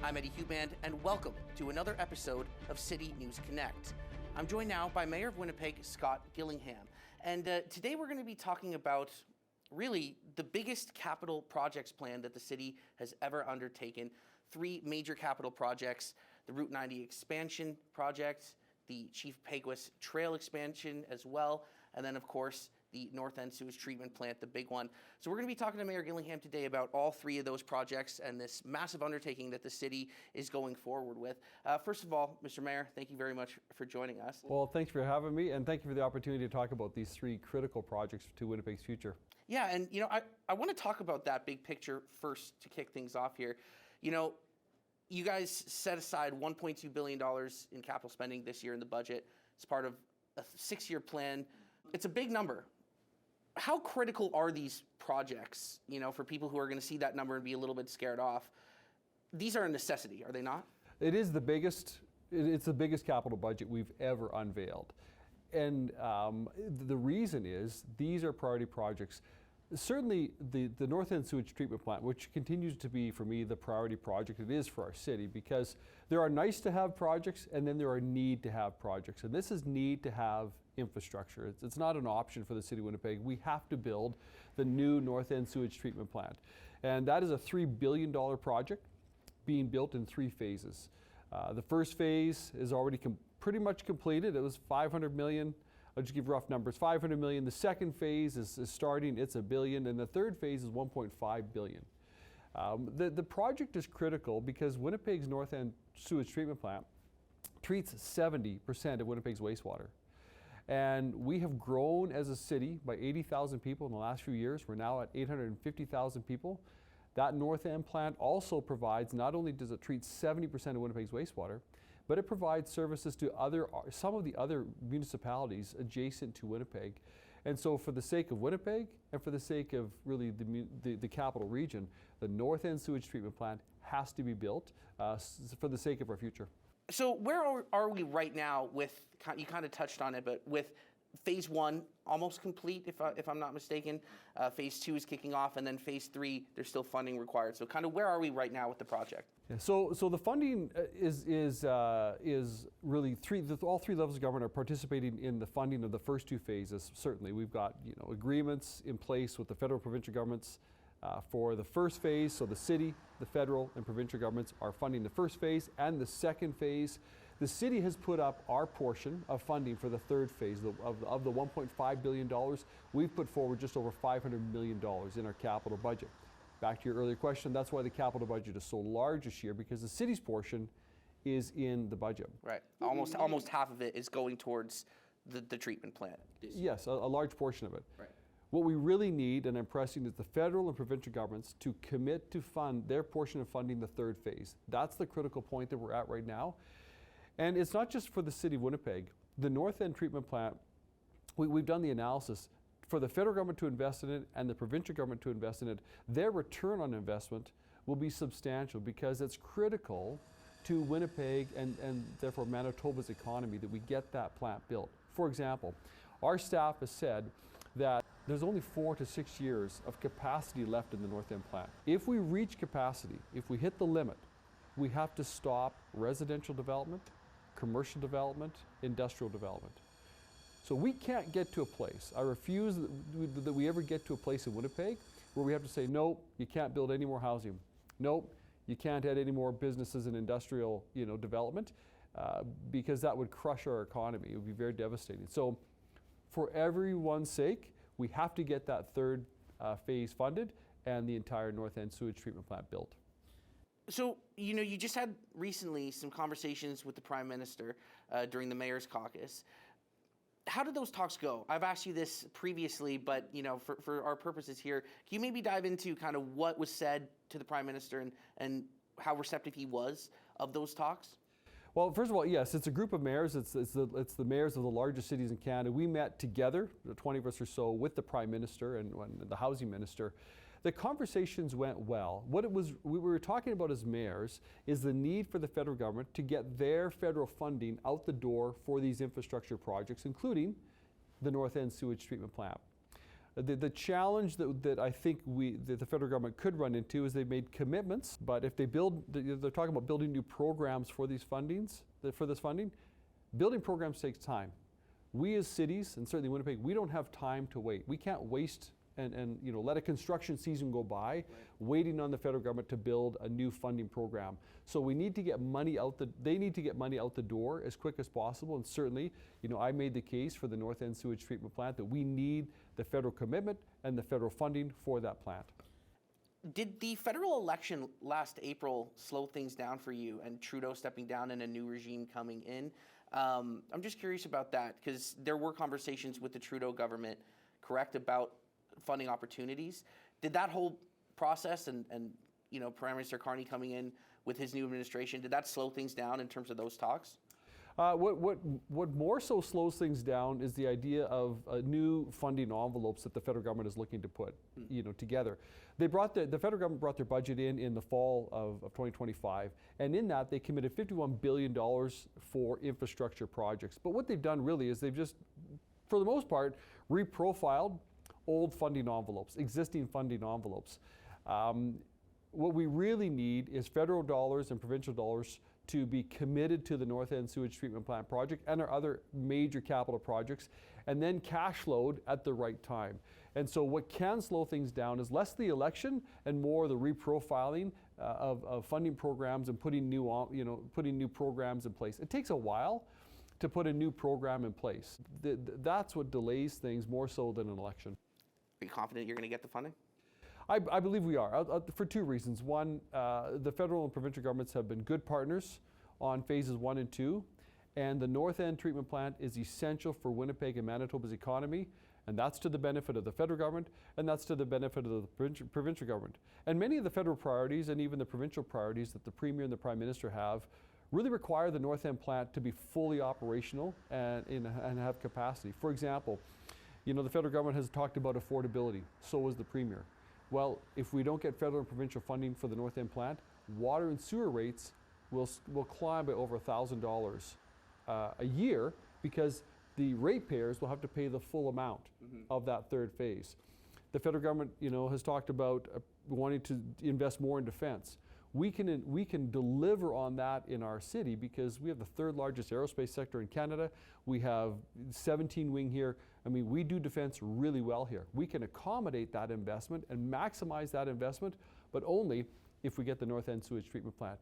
I'm Eddie Huband, and welcome to another episode of City News Connect. I'm joined now by Mayor of Winnipeg, Scott Gillingham. And today we're going to be talking about really the biggest capital projects plan that the city has ever undertaken. Three major capital projects: the Route 90 expansion project, the Chief Peguis Trail expansion as well, and then of course the North End sewage treatment plant, the big one. So we're going to be talking to Mayor Gillingham today about all three of those projects and this massive undertaking that the city is going forward with. First of all, Mr. Mayor, thank you very much for joining us. Well, thanks for having me, and thank you for the opportunity to talk about these three critical projects to Winnipeg's future. Yeah, and you know, I want to talk about that big picture first to kick things off here. You know, you guys set aside $1.2 billion in capital spending this year in the budget. It's part of a 6-year plan. It's a big number. How critical are these projects, you know, for people who are going to see that number and be a little bit scared off? These are a necessity, are they not? It is the biggest, it's the biggest capital budget we've ever unveiled. And the reason is these are priority projects. Certainly the North End sewage treatment plant, which continues to be for me the priority project it is for our city, because there are nice to have projects and then there are need to have projects. And this is need to have infrastructure. It's not an option for the city of Winnipeg. We have to build the new North End sewage treatment plant. And that is a $3 billion project being built in 3 phases. The first phase is already pretty much completed. It was $500 million. I'll just give rough numbers, $500 million. The second phase is starting, it's $1 billion, and the third phase is $1.5 billion. The project is critical because Winnipeg's North End sewage treatment plant treats 70% of Winnipeg's wastewater. And we have grown as a city by 80,000 people in the last few years. We're now at 850,000 people. That North End plant also provides, not only does it treat 70% of Winnipeg's wastewater, but it provides services to some of the other municipalities adjacent to Winnipeg. And so for the sake of Winnipeg and for the sake of really the capital region, the North End sewage treatment plant has to be built for the sake of our future. So where are we right now with, you kind of touched on it, but with phase 1 almost complete, if I'm not mistaken. Phase 2 is kicking off, and then phase 3, there's still funding required. So kind of where are we right now with the project? Yeah, so the funding is really all three levels of government are participating in the funding of the first 2 phases. Certainly, we've got agreements in place with the federal, provincial governments for the first phase. So the city, the federal, and provincial governments are funding the first phase and the second phase. The city has put up our portion of funding for the third phase of the $1.5 billion. We've put forward just over $500 million in our capital budget. Back to your earlier question, that's why the capital budget is so large this year, because the city's portion is in the budget. Right, almost half of it is going towards the treatment plant. Yes, a large portion of it. Right. What we really need, and I'm pressing, is the federal and provincial governments to commit to fund their portion of funding the third phase. That's the critical point that we're at right now. And it's not just for the city of Winnipeg. The North End treatment plant, we've done the analysis. For the federal government to invest in it and the provincial government to invest in it, their return on investment will be substantial because it's critical to Winnipeg and therefore Manitoba's economy that we get that plant built. For example, our staff has said that there's only 4 to 6 years of capacity left in the North End plant. If we reach capacity, if we hit the limit, we have to stop residential development, commercial development, industrial development. So we can't get to a place, I refuse that we ever get to a place in Winnipeg where we have to say, no, you can't build any more housing. No, you can't add any more businesses and industrial development because that would crush our economy. It would be very devastating. So for everyone's sake, we have to get that third phase funded and the entire North End sewage treatment plant built. So, you just had recently some conversations with the Prime Minister during the Mayor's Caucus. How did those talks go? I've asked you this previously, but for our purposes here, can you maybe dive into kind of what was said to the Prime Minister and how receptive he was of those talks? Well, first of all, yes, it's a group of mayors. It's the mayors of the largest cities in Canada. We met together, 20 of us or so, with the Prime Minister and the Housing Minister. The conversations went well. What we were talking about as mayors is the need for the federal government to get their federal funding out the door for these infrastructure projects, including the North End sewage treatment plant. The challenge that I think that the federal government could run into is they've made commitments, but if they build, they're talking about building new programs for these fundings, for this funding. Building programs takes time. We as cities, and certainly Winnipeg, we don't have time to wait. We can't waste and let a construction season go by waiting on the federal government to build a new funding program. So we need to get money out they need to get money out the door as quick as possible, and certainly, I made the case for the North End Sewage Treatment Plant that we need the federal commitment and the federal funding for that plant. Did the federal election last April slow things down for you, and Trudeau stepping down and a new regime coming in? I'm just curious about that, because there were conversations with the Trudeau government, correct, about funding opportunities. Did that whole process and Prime Minister Carney coming in with his new administration, did that slow things down in terms of those talks? What more so slows things down is the idea of new funding envelopes that the federal government is looking to put together. The federal government brought their budget in the fall of 2025, and in that they committed $51 billion for infrastructure projects. But what they've done really is they've just, for the most part, reprofiled old funding envelopes, existing funding envelopes. What we really need is federal dollars and provincial dollars to be committed to the North End Sewage Treatment Plant project and our other major capital projects, and then cash flowed at the right time. And so what can slow things down is less the election and more the reprofiling of funding programs and putting new programs in place. It takes a while to put a new program in place. That's what delays things more so than an election. Are you confident you're going to get the funding? I believe we are, for two reasons. One, the federal and provincial governments have been good partners on phases 1 and 2, and the North End Treatment Plant is essential for Winnipeg and Manitoba's economy, and that's to the benefit of the federal government, and that's to the benefit of the provincial government. And many of the federal priorities and even the provincial priorities that the Premier and the Prime Minister have really require the North End plant to be fully operational and have capacity. For example, the federal government has talked about affordability, so has the Premier. Well, if we don't get federal and provincial funding for the North End plant, water and sewer rates will climb by over $1,000 a year, because the ratepayers will have to pay the full amount of that third phase. The federal government, has talked about wanting to invest more in defense. We can deliver on that in our city because we have the third largest aerospace sector in Canada. We have 17 wing here. I mean, we do defense really well here. We can accommodate that investment and maximize that investment, but only if we get the North End Sewage Treatment Plant.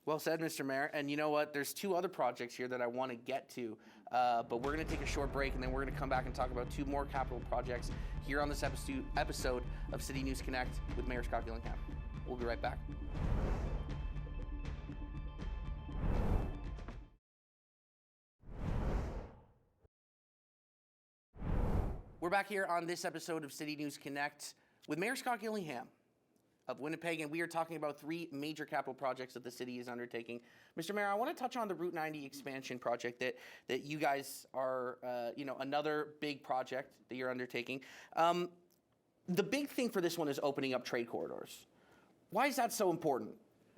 Well said, Mr. Mayor. And you know what? There's two other projects here that I want to get to, but we're going to take a short break, and then we're going to come back and talk about two more capital projects here on this episode of City News Connect with Mayor Scott Gillingham. We'll be right back. We're back here on this episode of City News Connect with Mayor Scott Gillingham of Winnipeg, and we are talking about three major capital projects that the city is undertaking. Mr. Mayor, I want to touch on the Route 90 expansion project that you guys are, another big project that you're undertaking. The big thing for this one is opening up trade corridors. Why is that so important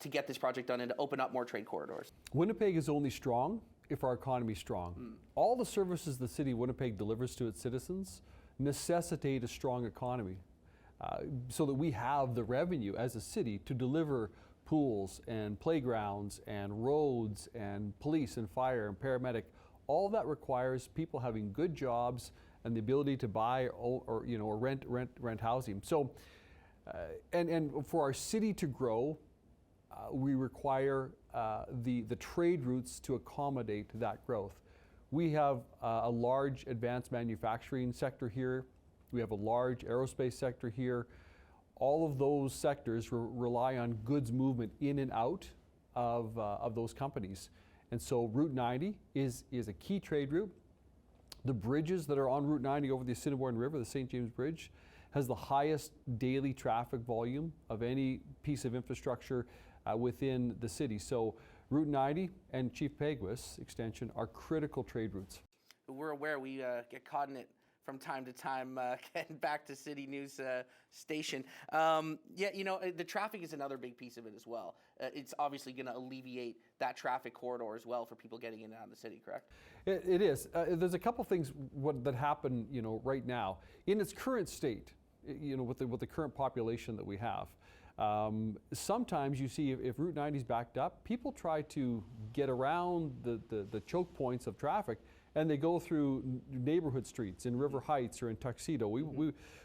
to get this project done and to open up more trade corridors? Winnipeg is only strong if our economy is strong. All the services the city of Winnipeg delivers to its citizens necessitate a strong economy, so that we have the revenue as a city to deliver pools and playgrounds and roads and police and fire and paramedic. All that requires people having good jobs and the ability to buy or rent housing. So, and for our city to grow, we require the trade routes to accommodate that growth. We have a large advanced manufacturing sector here. We have a large aerospace sector here. All of those sectors rely on goods movement in and out of those companies. And so Route 90 is a key trade route. The bridges that are on Route 90 over the Assiniboine River, the St. James Bridge, has the highest daily traffic volume of any piece of infrastructure within the city. So Route 90 and Chief Peguis extension are critical trade routes. We're aware we get caught in it from time to time getting back to City News station. Yeah, you know, the traffic is another big piece of it as well. It's obviously going to alleviate that traffic corridor as well for people getting in and out of the city, correct? It is. There's a couple things that happen, you know, right now in its current state, you know, with the current population that we have. Sometimes you see if Route 90 is backed up, people try to get around the choke points of traffic, and they go through neighborhood streets in River Heights or in Tuxedo. We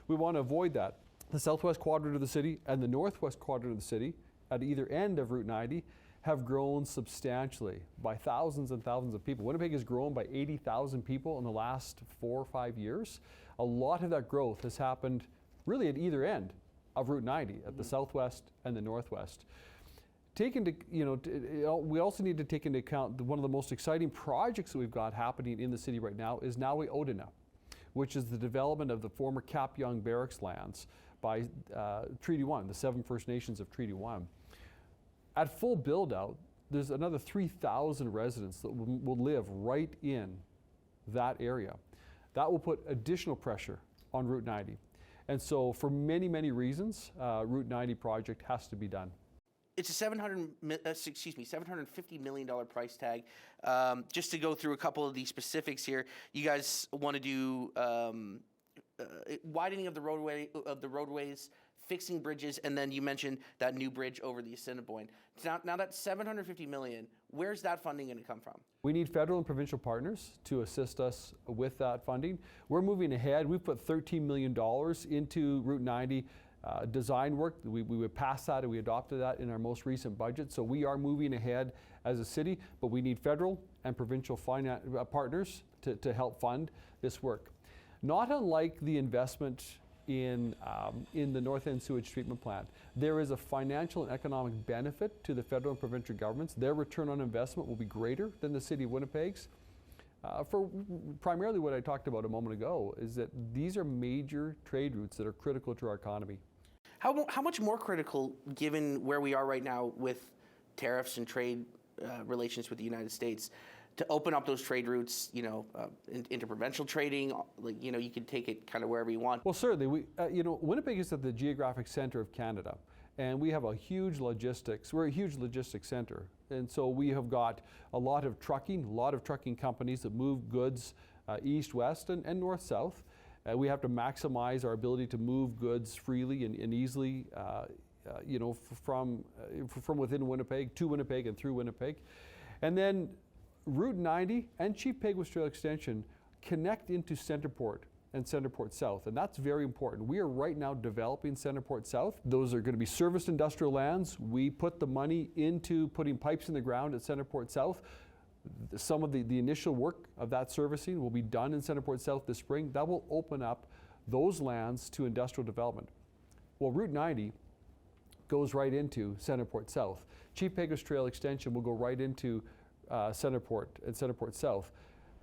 want to avoid that. The southwest quadrant of the city and the northwest quadrant of the city at either end of Route 90 have grown substantially by thousands and thousands of people. Winnipeg has grown by 80,000 people in the last 4 or 5 years. A lot of that growth has happened really at either end of Route 90, at the southwest and the northwest. We also need to take into account one of the most exciting projects that we've got happening in the city right now is Nawi Odina, which is the development of the former Cap Young Barracks lands by Treaty 1, the 7 First Nations of Treaty 1. At full build out, there's another 3,000 residents that will live right in that area. That will put additional pressure on Route 90. And so for many, many reasons, Route 90 project has to be done. It's a $750 million price tag. Just to go through a couple of these specifics here, you guys want to do widening of the roadways, fixing bridges, and then you mentioned that new bridge over the Assiniboine. Now that $750 million, where's that funding going to come from? We need federal and provincial partners to assist us with that funding. We're moving ahead. We've put $13 million into Route 90 design work. We would pass that and we adopted that in our most recent budget. So we are moving ahead as a city, but we need federal and provincial partners to help fund this work. Not unlike the investment in the North End Sewage Treatment Plant, there is a financial and economic benefit to the federal and provincial governments. Their return on investment will be greater than the City of Winnipeg's. For primarily what I talked about a moment ago is that these are major trade routes that are critical to our economy. How much more critical, given where we are right now with tariffs and trade relations with the United States, to open up those trade routes, you know, interprovincial trading, like, you know, you can take it kind of wherever you want? Well, certainly. Winnipeg is at the geographic center of Canada, and we have we're a huge logistics center. And so we have got a lot of trucking companies that move goods east, west, and north, south. We have to maximize our ability to move goods freely and easily, from within Winnipeg to Winnipeg and through Winnipeg. And then Route 90 and Chief Peguis Trail Extension connect into Centerport and Centerport South, and that's very important. We are right now developing Centerport South. Those are going to be serviced industrial lands. We put the money into putting pipes in the ground at Centerport South. Some of the initial work of that servicing will be done in Centerport South this spring. That will open up those lands to industrial development. Well, Route 90 goes right into Centerport South. Chief Peguis Trail Extension will go right into Centerport and Centerport South.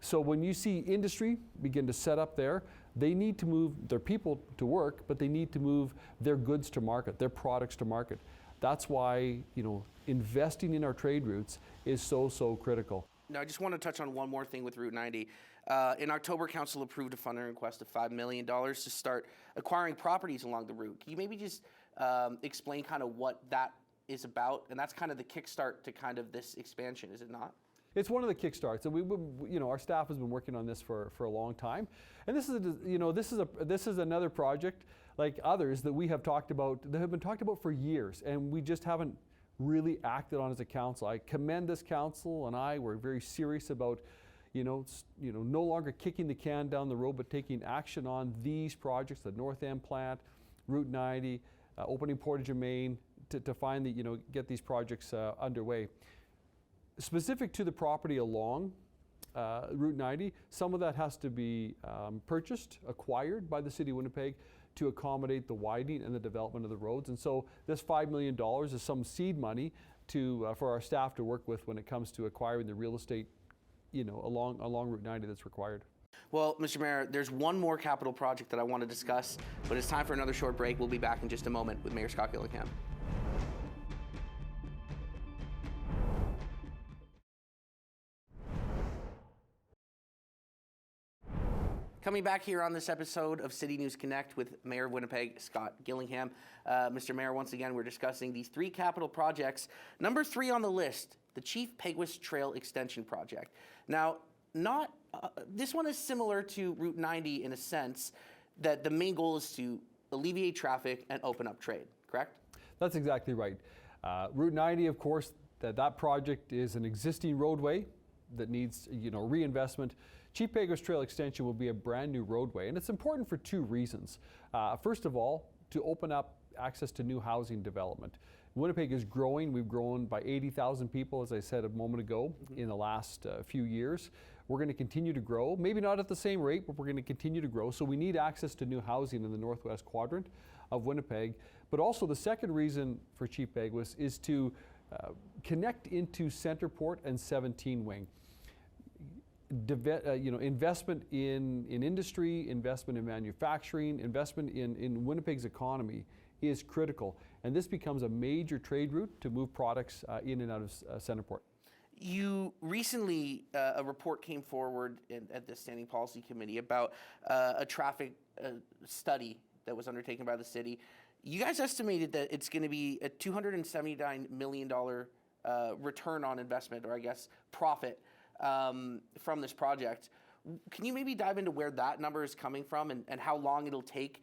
So when you see industry begin to set up there, they need to move their people to work, but they need to move their goods to market, their products to market. That's why, investing in our trade routes is so critical. Now, I just want to touch on one more thing with Route 90. In October, Council approved a funding request of $5 million to start acquiring properties along the route. Can you maybe just explain kind of what that is about? And that's kind of the kickstart to kind of this expansion, is it not? It's one of the kickstarts, and our staff has been working on this for a long time. And this is another project like others that we have talked about, that have been talked about for years, and we just haven't really acted on as a council. I commend this council, and we're very serious about, no longer kicking the can down the road, but taking action on these projects, the North End plant, Route 90, opening Portage and Main, to finally, get these projects underway. Specific to the property along Route 90, some of that has to be acquired by the City of Winnipeg to accommodate the widening and the development of the roads. And so this $5 million is some seed money for our staff to work with when it comes to acquiring the real estate, along Route 90 that's required. Well, Mr. Mayor, there's one more capital project that I want to discuss, but it's time for another short break. We'll be back in just a moment with Mayor Scott Gillingham. Coming back here on this episode of City News Connect with Mayor of Winnipeg, Scott Gillingham. Mr. Mayor, once again, we're discussing these three capital projects. Number 3 on the list, the Chief Peguis Trail Extension Project. Now, this one is similar to Route 90 in a sense that the main goal is to alleviate traffic and open up trade, correct? That's exactly right. Route 90, of course, that project is an existing roadway that needs reinvestment. Chief Peguis Trail Extension will be a brand new roadway, and it's important for 2 reasons. First of all, to open up access to new housing development. Winnipeg is growing. We've grown by 80,000 people, as I said a moment ago, in the last few years. We're going to continue to grow, maybe not at the same rate, but we're going to continue to grow. So we need access to new housing in the northwest quadrant of Winnipeg. But also the second reason for Chief Peguis is to connect into Centerport and 17 Wing. Investment in industry, investment in manufacturing, investment in Winnipeg's economy is critical. And this becomes a major trade route to move products in and out of Centerport. You recently, a report came forward at the Standing Policy Committee about a traffic study that was undertaken by the city. You guys estimated that it's going to be a $279 million return on investment, or I guess profit, from this project. Can you maybe dive into where that number is coming from and how long it'll take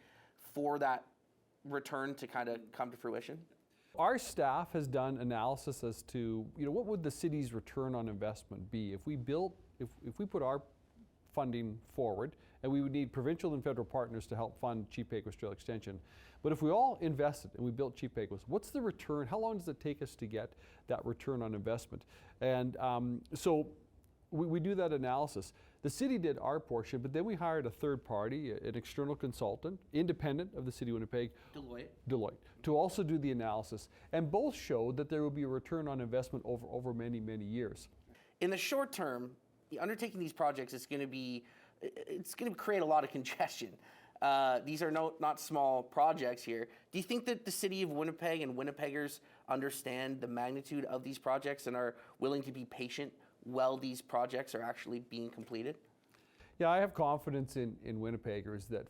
for that return to kind of come to fruition? Our staff has done analysis as to what would the city's return on investment be if we put our funding forward, and we would need provincial and federal partners to help fund Chief Peguis Trail Extension. But if we all invested and we built Chief Peguis, what's the return? How long does it take us to get that return on investment? And so we do that analysis. The city did our portion, but then we hired a third party, an external consultant, independent of the City of Winnipeg, Deloitte, to also do the analysis. And both showed that there will be a return on investment over many, many years. In the short term, undertaking these projects is going to create a lot of congestion. These are not small projects here. Do you think that the City of Winnipeg and Winnipeggers understand the magnitude of these projects and are willing to be patient while these projects are actually being completed? Yeah, I have confidence in Winnipeggers that,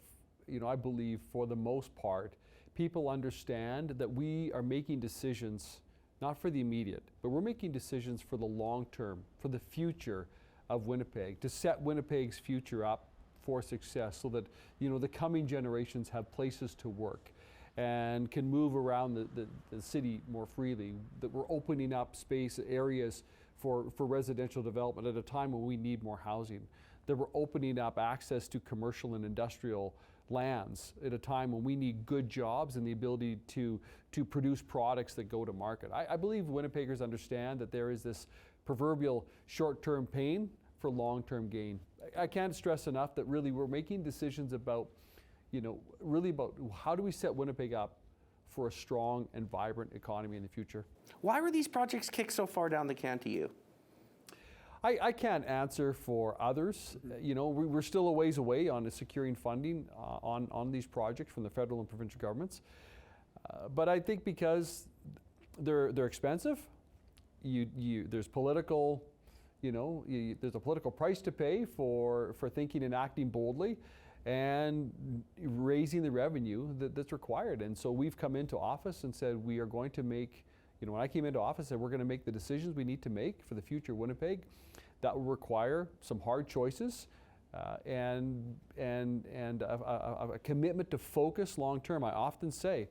I believe for the most part, people understand that we are making decisions not for the immediate, but we're making decisions for the long term, for the future of Winnipeg, to set Winnipeg's future up for success so that, the coming generations have places to work and can move around the city more freely, that we're opening up space, areas for residential development at a time when we need more housing, that we're opening up access to commercial and industrial lands at a time when we need good jobs and the ability to produce products that go to market. I believe Winnipeggers understand that there is this proverbial short-term pain for long-term gain. I can't stress enough that really we're making decisions about, really about how do we set Winnipeg up for a strong and vibrant economy in the future. Why were these projects kicked so far down the can to you? I can't answer for others. We're still a ways away on securing funding on these projects from the federal and provincial governments. But I think because they're expensive, there's political, there's a political price to pay for thinking and acting boldly and raising the revenue that's required. And so we've come into office and said we are going to make, when I came into office, I said we're going to make the decisions we need to make for the future of Winnipeg. That will require some hard choices and a commitment to focus long term. I often say,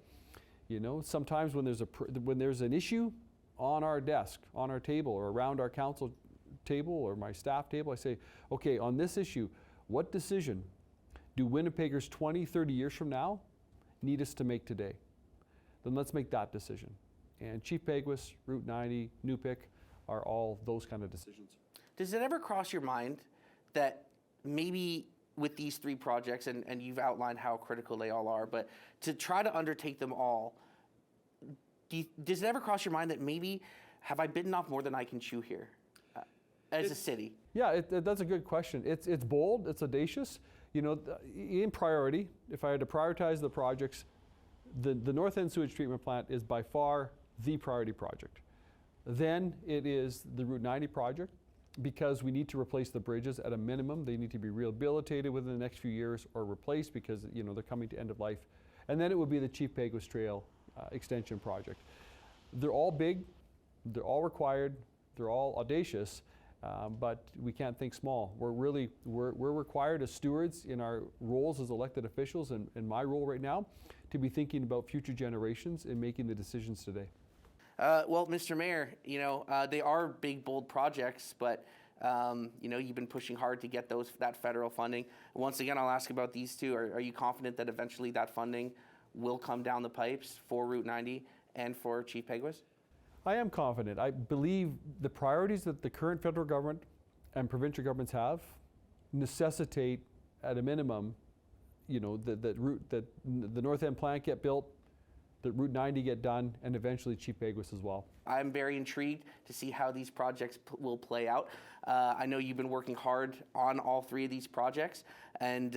sometimes when there's an issue on our desk, on our table, or around our council table or my staff table, I say, okay, on this issue, what decision do Winnipeggers 20, 30 years from now need us to make today? Then let's make that decision. And Chief Peguis, Route 90, Newpick are all those kind of decisions. Does it ever cross your mind that maybe with these 3 projects, and you've outlined how critical they all are, but to try to undertake them all, does it ever cross your mind that maybe have I bitten off more than I can chew here as a city? Yeah, that's a good question. It's bold, it's audacious. In priority, if I had to prioritize the projects, the North End Sewage Treatment Plant is by far the priority project. Then it is the Route 90 project, because we need to replace the bridges at a minimum. They need to be rehabilitated within the next few years or replaced because they're coming to end of life. And then it would be the Chief Peguis Trail extension project. They're all big, they're all required, they're all audacious, but we can't think small. We're required as stewards in our roles as elected officials, and in my role right now, to be thinking about future generations and making the decisions today. Well, Mr. Mayor, they are big, bold projects, but you've been pushing hard to get that federal funding. Once again, I'll ask about these two. Are you confident that eventually that funding will come down the pipes for Route 90 and for Chief Peguis? I am confident. I believe the priorities that the current federal government and provincial governments have necessitate, at a minimum, that the North End plant get built, that Route 90 get done, and eventually Chief Peguis as well. I'm very intrigued to see how these projects will play out. I know you've been working hard on all three of these projects, and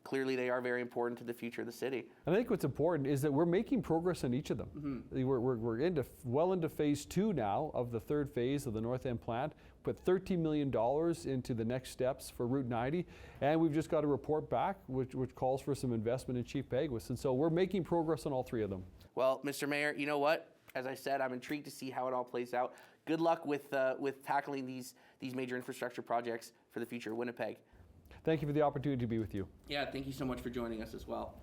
clearly they are very important to the future of the city. I think what's important is that we're making progress on each of them. Mm-hmm. We're well into phase 2 now of the third phase of the North End plant. Put $13 million into the next steps for Route 90, and we've just got a report back which calls for some investment in Chief Peguis, and so we're making progress on all three of them. Well, Mr. Mayor, you know what? As I said, I'm intrigued to see how it all plays out. Good luck with tackling these major infrastructure projects for the future of Winnipeg. Thank you for the opportunity to be with you. Yeah, thank you so much for joining us as well.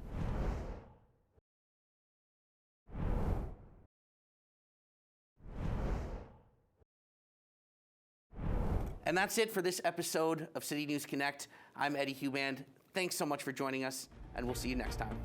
And that's it for this episode of City News Connect. I'm Eddie Huband. Thanks so much for joining us, and we'll see you next time.